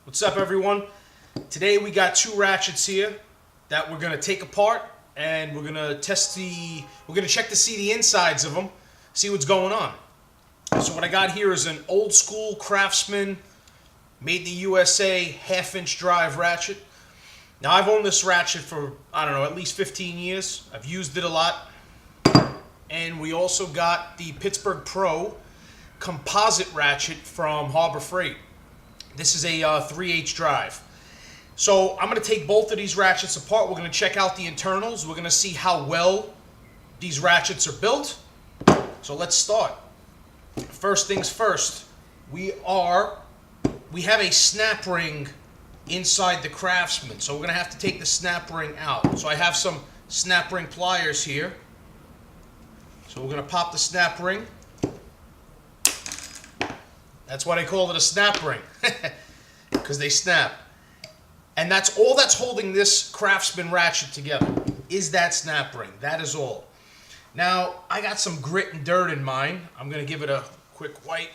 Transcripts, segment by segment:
What's up, everyone? Today we got two ratchets here that we're gonna take apart, and we're gonna check to see the insides of them, see what's going on. So what I got here is an old school Craftsman, made in the USA, 1/2-inch drive ratchet. Now I've owned this ratchet for, I don't know, at least 15 years. I've used it a lot. And we also got the Pittsburgh Pro composite ratchet from Harbor Freight. This is a 3/8 drive. So I'm going to take both of these ratchets apart. We're going to check out the internals. We're going to see how well these ratchets are built. So let's start. First things first, we have a snap ring inside the Craftsman. So we're going to have to take the snap ring out. So I have some snap ring pliers here. So we're going to pop the snap ring. That's why they call it a snap ring, because they snap. And that's all that's holding this Craftsman ratchet together, is that snap ring. That is all. Now, I got some grit and dirt in mine. I'm going to give it a quick wipe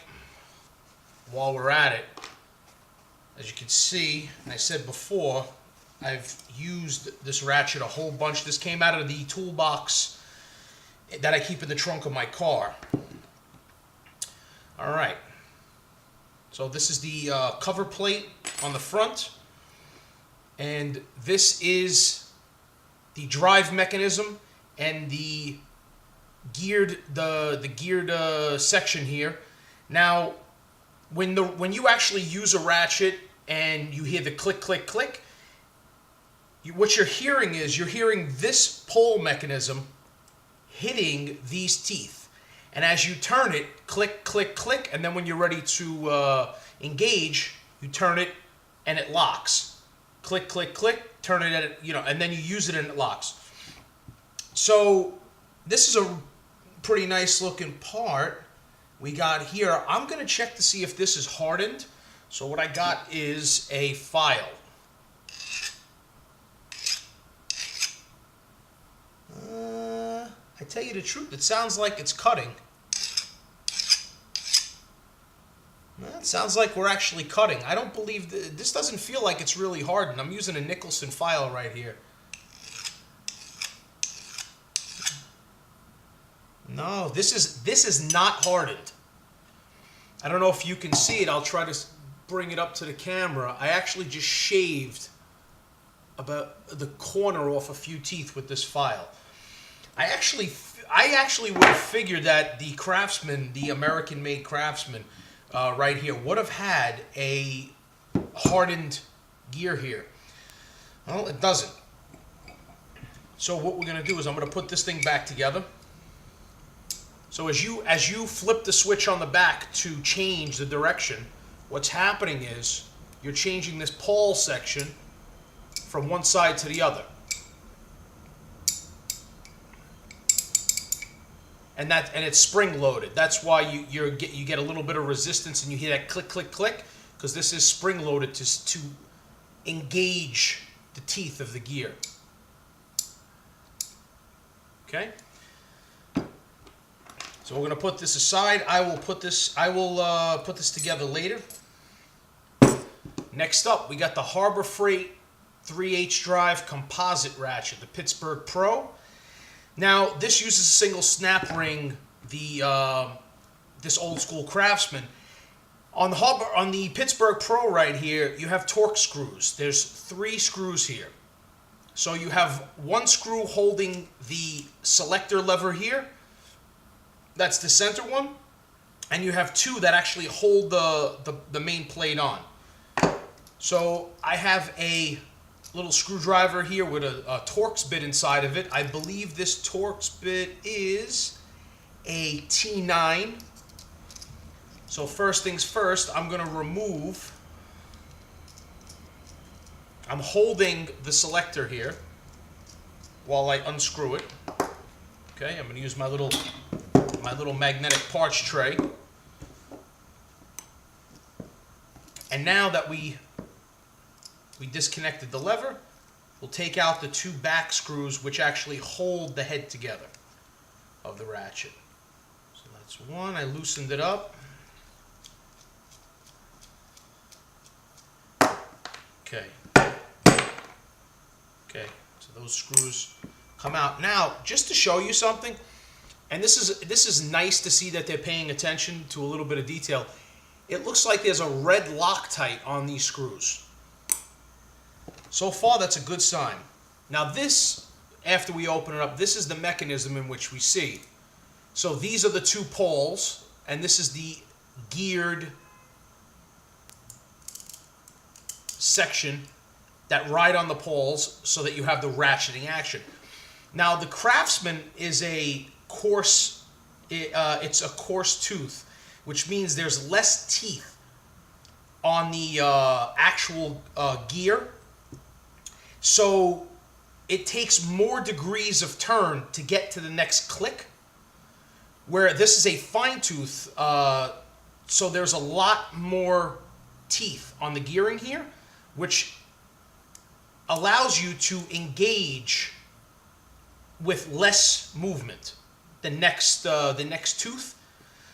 while we're at it. As you can see, and I said before, I've used this ratchet a whole bunch. This came out of the toolbox that I keep in the trunk of my car. All right. So this is the cover plate on the front, and this is the drive mechanism and the geared section here. Now, when you actually use a ratchet and you hear the click click click, what you're hearing is this pole mechanism hitting these teeth. And as you turn it, click, click, click, and then when you're ready to engage, you turn it and it locks. Click, click, click, turn it at and then you use it and it locks. So this is a pretty nice looking part we got here. I'm going to check to see if this is hardened. So what I got is a file. I tell you the truth, it sounds like it's cutting. It sounds like we're actually cutting. I don't believe this doesn't feel like it's really hardened. I'm using a Nicholson file right here. No, this is not hardened. I don't know if you can see it. I'll try to bring it up to the camera. I actually just shaved about the corner off a few teeth with this file. I actually would have figured that the Craftsman, the American-made Craftsman, right here, would have had a hardened gear here. Well, it doesn't. So what we're going to do is I'm going to put this thing back together. So as you flip the switch on the back to change the direction, what's happening is you're changing this pole section from one side to the other. And it's spring loaded. That's why you get a little bit of resistance and you hear that click click click, because this is spring loaded to engage the teeth of the gear. Okay. So we're gonna put this aside. I will put this together later. Next up, we got the Harbor Freight 3/8 drive composite ratchet, the Pittsburgh Pro. Now, this uses a single snap ring, this old school Craftsman. On the Pittsburgh Pro right here, you have torque screws. There's 3 screws here. So you have one screw holding the selector lever here. That's the center one. And you have 2 that actually hold the main plate on. So I have a little screwdriver here with a Torx bit inside of it. I believe this Torx bit is a T9. So first things first, I'm going to remove. I'm holding the selector here while I unscrew it. Okay, I'm going to use my little magnetic parts tray. And now that we disconnected the lever, we'll take out the 2 back screws which actually hold the head together of the ratchet. So that's one. I loosened it up. Okay. Okay, so those screws come out. Now, just to show you something, and this is nice to see that they're paying attention to a little bit of detail. It looks like there's a red Loctite on these screws. So far, that's a good sign. Now this, after we open it up, this is the mechanism in which we see. So these are the two poles, and this is the geared section that ride on the poles so that you have the ratcheting action. Now the Craftsman is a coarse, it's a coarse tooth, which means there's less teeth on the actual gear. So it takes more degrees of turn to get to the next click, where this is a fine tooth, so there's a lot more teeth on the gearing here, which allows you to engage with less movement the next tooth.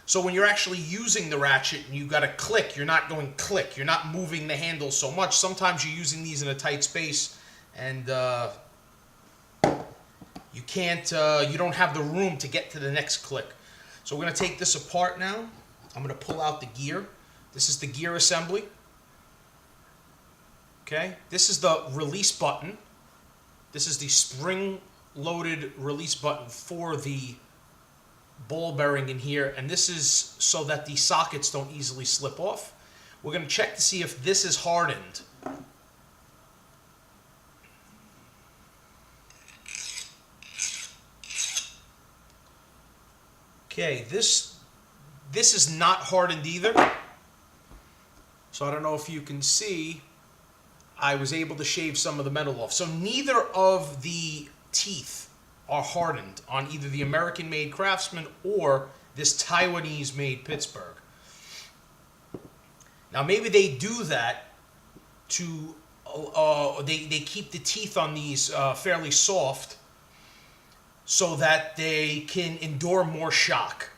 So when you're actually using the ratchet and you've got to click, you're not going click, you're not moving the handle so much. Sometimes you're using these in a tight space and you can't, you don't have the room to get to the next click. So we're going to take this apart now. I'm going to pull out the gear. This is the gear assembly. Okay, this is the release button. This is the spring-loaded release button for the ball bearing in here, and this is so that the sockets don't easily slip off. We're going to check to see if this is hardened. Okay, this is not hardened either. So I don't know if you can see, I was able to shave some of the metal off. So neither of the teeth are hardened on either the American-made Craftsman or this Taiwanese-made Pittsburgh. Now maybe they do that to, they keep the teeth on these fairly soft so that they can endure more shock.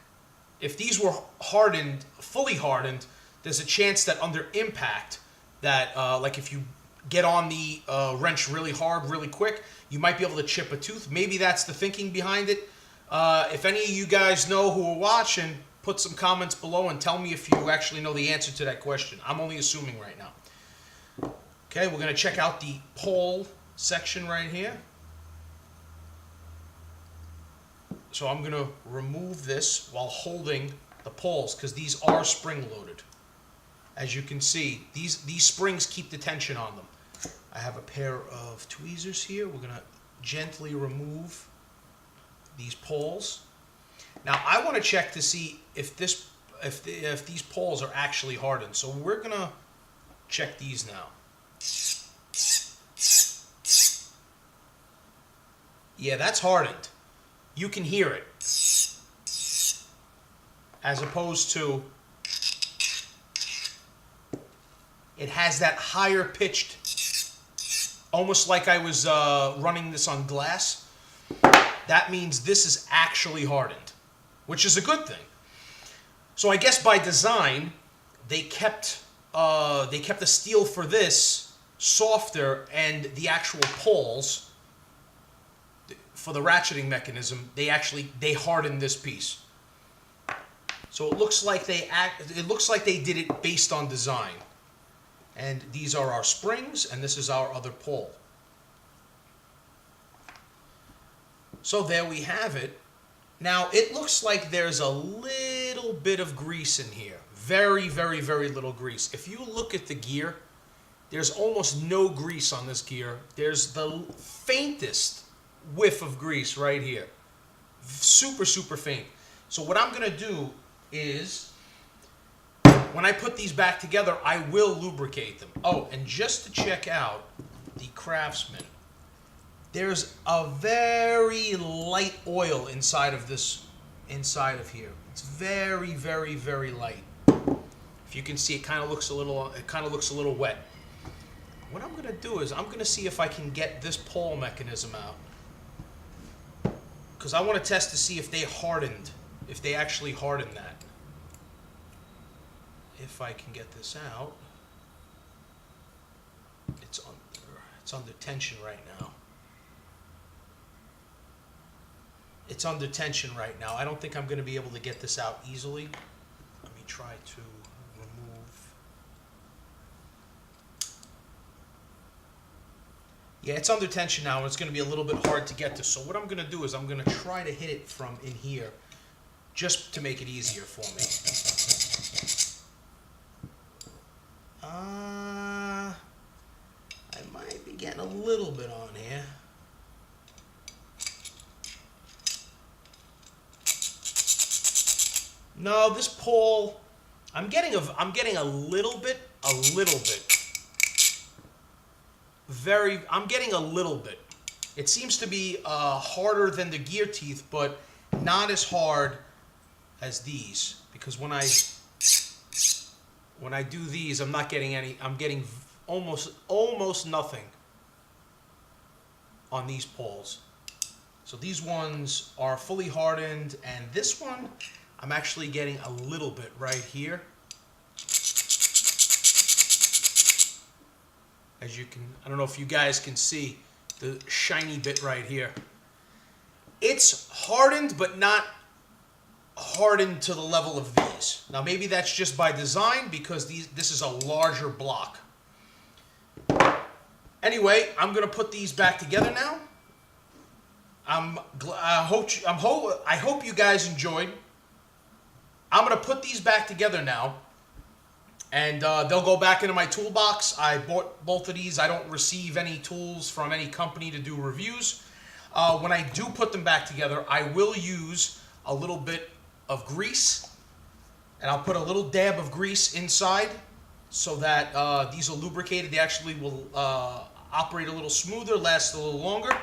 If these were hardened, fully hardened, there's a chance that under impact, that like if you get on the wrench really hard, really quick, you might be able to chip a tooth. Maybe that's the thinking behind it. If any of you guys know who are watching, put some comments below and tell me if you actually know the answer to that question. I'm only assuming right now. Okay, we're going to check out the pole section right here. So I'm going to remove this while holding the poles because these are spring-loaded. As you can see, these springs keep the tension on them. I have a pair of tweezers here. We're going to gently remove these poles. Now I want to check to see if these poles are actually hardened. So we're going to check these now. Yeah, that's hardened. You can hear it. As opposed to, it has that higher pitched, almost like I was running this on glass. That means this is actually hardened, which is a good thing. So I guess by design, they kept the steel for this softer, and the actual poles for the ratcheting mechanism, they hardened this piece. So it looks like they did it based on design. And these are our springs, and this is our other pole. So there we have it. Now it looks like there's a little bit of grease in here. Very, very, very little grease. If you look at the gear, there's almost no grease on this gear. There's the faintest whiff of grease right here. Super, super faint. So what I'm going to do is, when I put these back together, I will lubricate them. Oh, and just to check out the Craftsman, there's a very light oil inside of here. It's very, very, very light. If you can see, it kind of looks a little wet. What I'm going to do is I'm going to see if I can get this pole mechanism out, because I want to test to see if they actually hardened that. If I can get this out, It's under tension right now. It's under tension right now. I don't think I'm going to be able to get this out easily. Let me try to remove. Yeah, it's under tension now, and it's going to be a little bit hard to get to. So what I'm going to do is I'm going to try to hit it from in here, just to make it easier for me. I might be getting a little bit on here. No, this pole, I'm getting a little bit. I'm getting a little bit. It seems to be harder than the gear teeth, but not as hard as these. Because when I do these, I'm not getting any. I'm getting almost nothing on these poles. So these ones are fully hardened, and this one, I'm actually getting a little bit right here. As you can, I don't know if you guys can see the shiny bit right here. It's hardened, but not hardened to the level of these. Now maybe that's just by design because this is a larger block. Anyway, I'm gonna put these back together now. I hope you guys enjoyed. I'm gonna put these back together now, and they'll go back into my toolbox. I bought both of these. I don't receive any tools from any company to do reviews. When I do put them back together, I will use a little bit of grease, and I'll put a little dab of grease inside so that these are lubricated. They actually will operate a little smoother, last a little longer.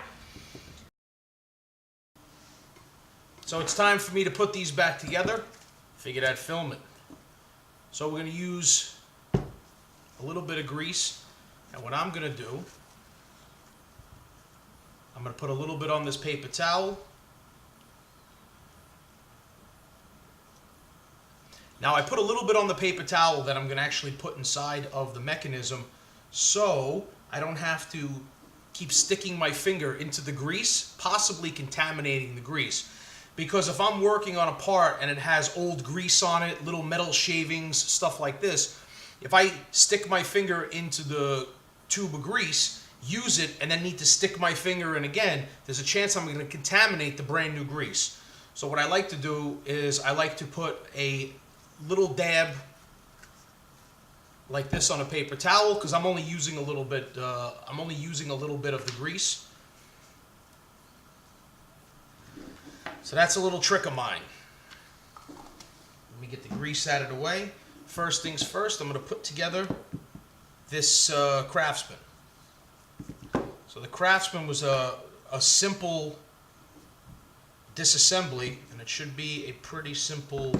So it's time for me to put these back together. Figured I'd film it. So we're going to use a little bit of grease, and what I'm going to do, I'm going to put a little bit on this paper towel. Now I put a little bit on the paper towel that I'm going to actually put inside of the mechanism so I don't have to keep sticking my finger into the grease, possibly contaminating the grease. Because if I'm working on a part and it has old grease on it, little metal shavings, stuff like this, if I stick my finger into the tube of grease, use it, and then need to stick my finger in again, there's a chance I'm going to contaminate the brand new grease. So what I like to do is I like to put a little dab like this on a paper towel because I'm only using a little bit. I'm only using a little bit of the grease. So that's a little trick of mine. Let me get the grease out of the way. First things first, I'm going to put together this Craftsman. So the Craftsman was a simple disassembly, and it should be a pretty simple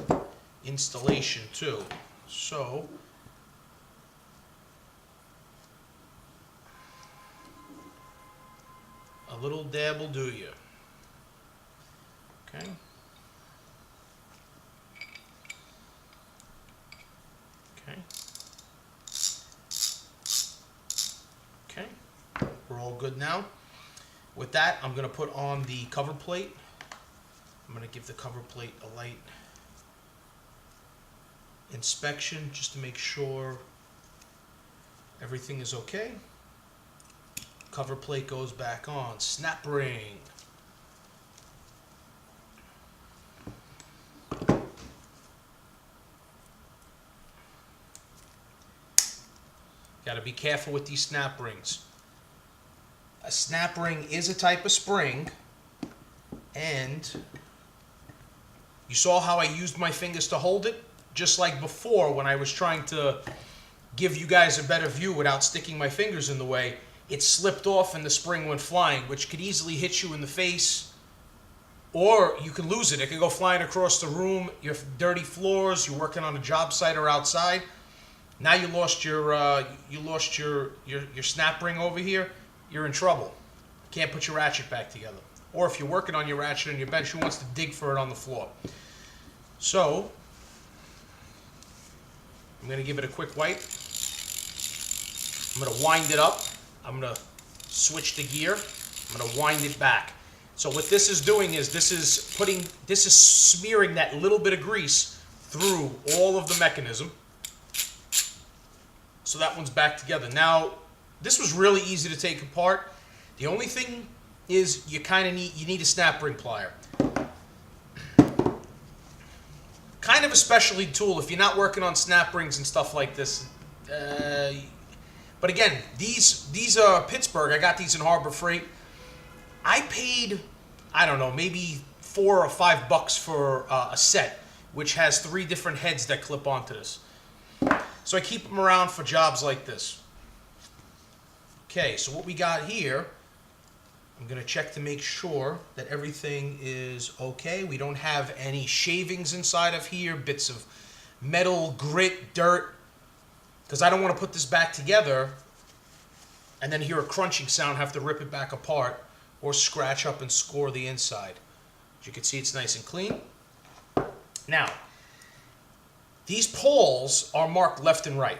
installation too. So a little dab will do you. Okay. Okay. Okay. We're all good now. With that, I'm going to put on the cover plate. I'm going to give the cover plate a light inspection just to make sure everything is okay. Cover plate goes back on. Snap ring. Got to be careful with these snap rings. A snap ring is a type of spring, and you saw how I used my fingers to hold it? Just like before when I was trying to give you guys a better view without sticking my fingers in the way, it slipped off and the spring went flying, which could easily hit you in the face, or you could lose it. It could go flying across the room, your dirty floors, you're working on a job site or outside. Now you lost your snap ring over here. You're in trouble. Can't put your ratchet back together. Or if you're working on your ratchet on your bench, who wants to dig for it on the floor? So I'm going to give it a quick wipe. I'm going to wind it up. I'm going to switch the gear. I'm going to wind it back. So what this is doing is this is smearing that little bit of grease through all of the mechanism. So that one's back together. Now, this was really easy to take apart. The only thing is you need a snap ring plier. Kind of a specialty tool if you're not working on snap rings and stuff like this. But again, these are Pittsburgh. I got these in Harbor Freight. I paid, I don't know, maybe $4 or $5 for a set, which has 3 different heads that clip onto this. So I keep them around for jobs like this. Okay, so what we got here, I'm going to check to make sure that everything is okay. We don't have any shavings inside of here, bits of metal, grit, dirt, because I don't want to put this back together and then hear a crunching sound, have to rip it back apart or scratch up and score the inside. As you can see, it's nice and clean. Now, these poles are marked left and right.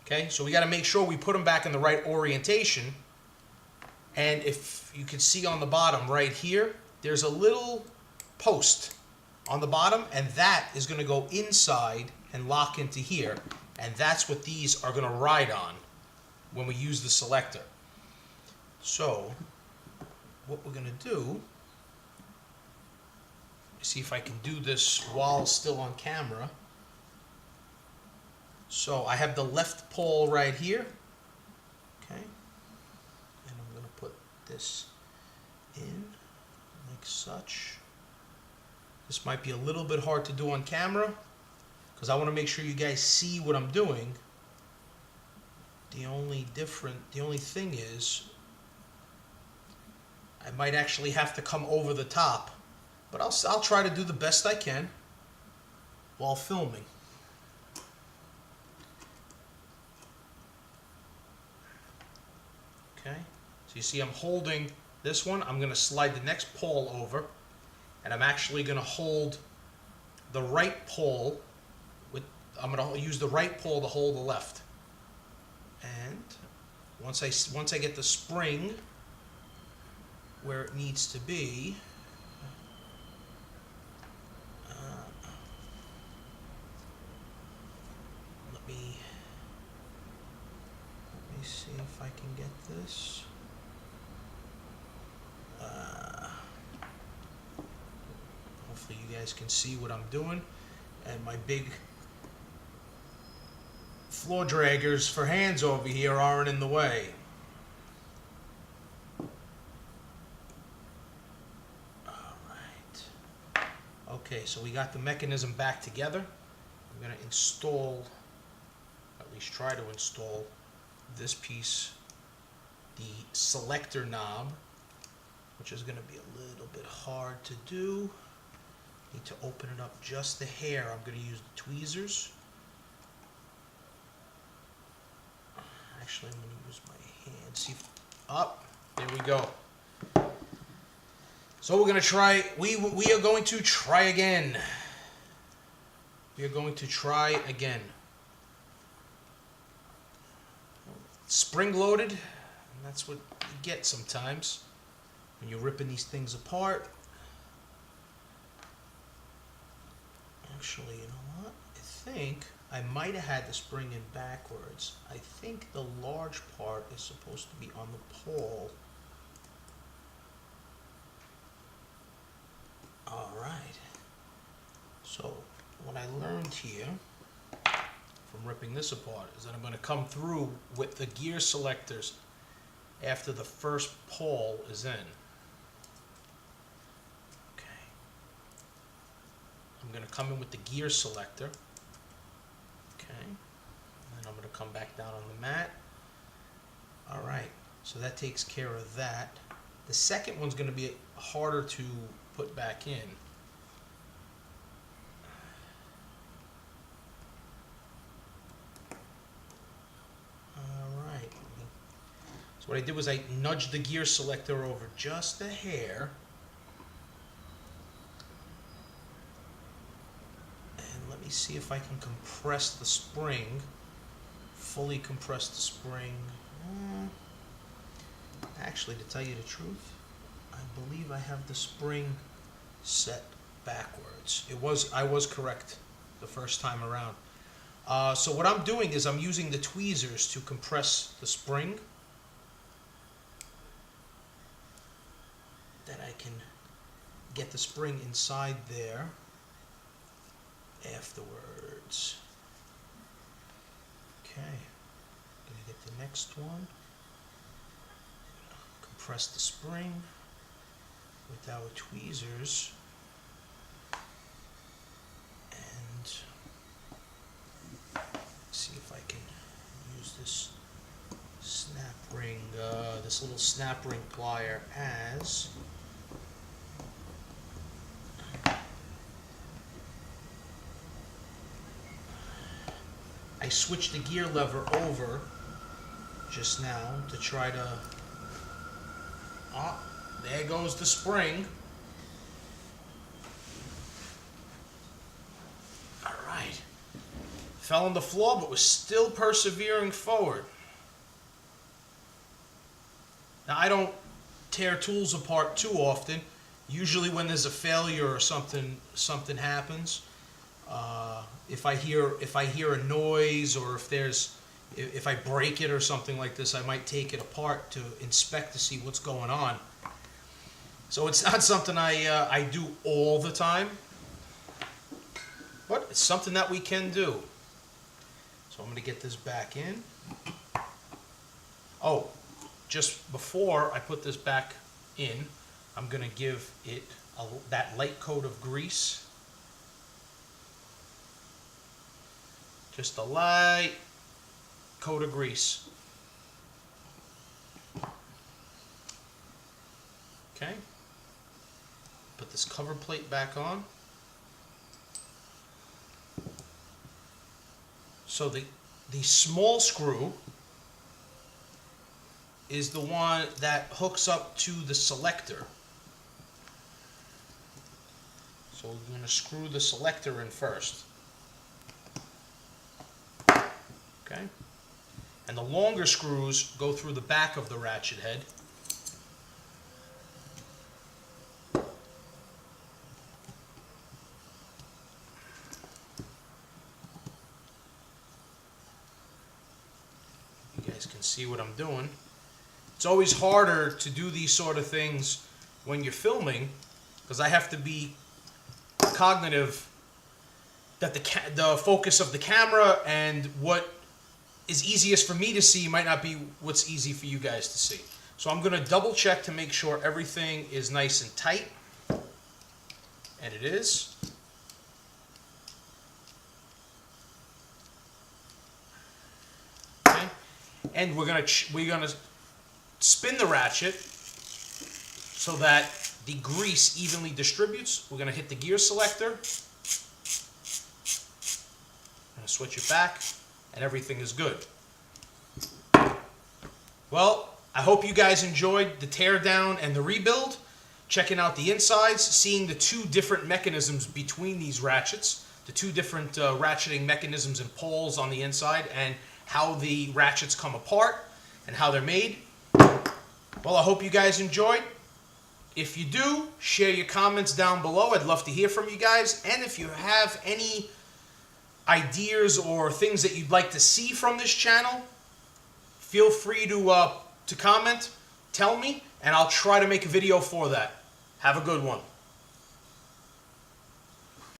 Okay, so we got to make sure we put them back in the right orientation. And if you can see on the bottom right here, there's a little post on the bottom, and that is going to go inside and lock into here. And that's what these are going to ride on when we use the selector. So, what we're going to do, see if I can do this while still on camera. So I have the left pole right here, okay, and I'm going to put this in like such. This might be a little bit hard to do on camera because I want to make sure you guys see what I'm doing. The only thing is I might actually have to come over the top, but I'll try to do the best I can while filming. Okay, so you see I'm holding this one. I'm going to slide the next pole over, and I'm actually going to hold the right pole with, I'm going to use the right pole to hold the left. And once I get the spring where it needs to be, let me see if I can get this. Hopefully you guys can see what I'm doing, and my big floor draggers for hands over here aren't in the way. Alright. Okay, so we got the mechanism back together. I'm going to install, at least try to install, this piece, the selector knob, which is going to be a little bit hard to do. Need to open it up just a hair. I'm going to use the tweezers. Actually, I'm going to use my hand. See, up. There we go. So we're going to try. We are going to try again. We are going to try again. Spring loaded, and that's what you get sometimes when you're ripping these things apart. Actually, you know what? I think I might have had the spring in backwards. I think the large part is supposed to be on the pole. Alright. So, what I learned here from ripping this apart is that I'm going to come through with the gear selectors after the first pole is in. Okay. I'm going to come in with the gear selector. Okay. And then I'm going to come back down on the mat. Alright. So that takes care of that. The second one's going to be harder to put back in. So what I did was I nudged the gear selector over just a hair. And let me see if I can compress the spring. Fully compress the spring. Actually, to tell you the truth, I believe I have the spring set backwards. I was correct the first time around. So what I'm doing is I'm using the tweezers to compress the spring, that I can get the spring inside there afterwards. Okay, gonna get the next one. Compress the spring with our tweezers, and see if I can use this snap ring, this little snap ring plier as I switched the gear lever over just now to try to, there goes the spring. All right. Fell on the floor, but was still persevering forward. Now, I don't tear tools apart too often. Usually when there's a failure or something happens, if I hear a noise, or if I break it or something like this, I might take it apart to inspect to see what's going on. So it's not something I do all the time, but it's something that we can do. So I'm going to get this back in. Oh, just before I put this back in, I'm going to give it that light coat of grease. Just a light coat of grease. Okay. Put this cover plate back on. So the small screw is the one that hooks up to the selector. So we're going to screw the selector in first. Okay? And the longer screws go through the back of the ratchet head. You guys can see what I'm doing. It's always harder to do these sort of things when you're filming, because I have to be cognitive that the focus of the camera and what is easiest for me to see might not be what's easy for you guys to see. So I'm going to double check to make sure everything is nice and tight, and it is. Okay. And we're going to spin the ratchet so that the grease evenly distributes. We're going to hit the gear selector. I'm going to switch it back, and everything is good. Well, I hope you guys enjoyed the teardown and the rebuild, checking out the insides, seeing the two different mechanisms between these ratchets, the two different ratcheting mechanisms and poles on the inside, and how the ratchets come apart and how they're made. Well, I hope you guys enjoyed. If you do, share your comments down below. I'd love to hear from you guys. And if you have any ideas or things that you'd like to see from this channel, feel free to comment, tell me, and I'll try to make a video for that. Have a good one.